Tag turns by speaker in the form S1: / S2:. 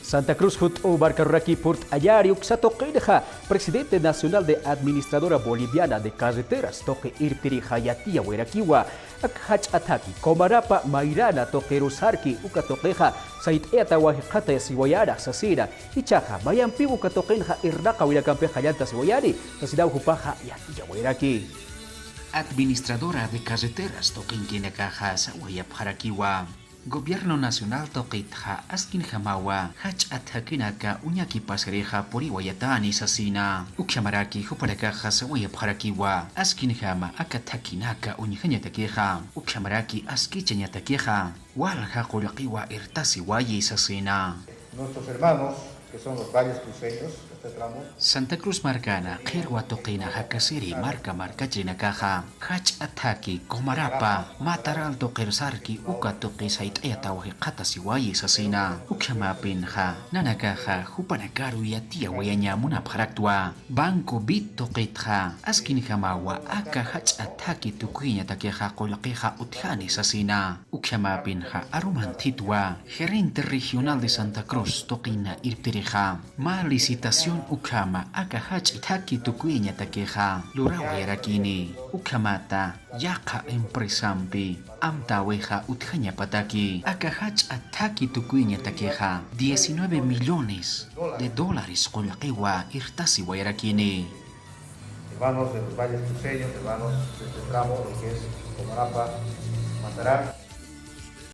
S1: Santa Cruz Hutu Barcaruraki Port Ayariuk Satoqueja, presidente nacional de Administradora Boliviana de Carreteras, Toque Irpiri Hayatia Hueraquiwa, Akhach Ataki, Comarapa Mairana Toquerusarki, Ukatoqueja, Sait Eta Wajikata Siwayara, Sasira, Ichaja, Mayampi Ukatoquenja Irnaca Huiracampe Hayanta Siwayari, Sasidau Hupaja Yatia Hueraki.
S2: Administradora de Carreteras Toquinquina Caja Sawayap Harakiwa. Gobierno Nacional Toquitja Askin Hamawa Hach Athakinaka Uñaki Pasareja Poriwayatani Sasina Ukyamaraki Huparakaja Sawayap Harakiwa Askin Hama Akatakinaka Uñihanyatakeja Ukyamaraki Askichanyatakeja Walja Kulakiwa Irtasi Wayi Sasina.
S3: Nuestros hermanos, que son los valles cruceños, este tramo.
S2: Santa Cruz Marcana, Kirwa Toquina Hakasiri, Marca Chrinakaja, Hach Ataki, Comarapa, Mataral Toquersarki, Uka Toqui Sait Etawahi Katasiwayi Sasina, Ukamapinja, Nanakaja, Hupanakaru Yatia Wayanya Munapharaktua, Banco Bit Toquitja, Askin Hamawa, Aka Hach Ataki Tukuina Takeja Kolakeja Uthani Sasina, Ukamapinja, Arumantitwa, Gerente Regional de Santa Cruz, Toquina Irpirija, Ma licitación Ukama, Akahach Taki Tukuiña Takeja, Lurawayarakini, Ukamata, Yaka Empresampi, Amtaweja Utjaña Pataki, Akahach Ataki Tukuiña Takeja, 19 millones de dólares con la Kewa Irtasi Wayarakini.
S3: Hermanos de los valles cruceños, hermanos de este tramo, lo que es Comarapa, Matará.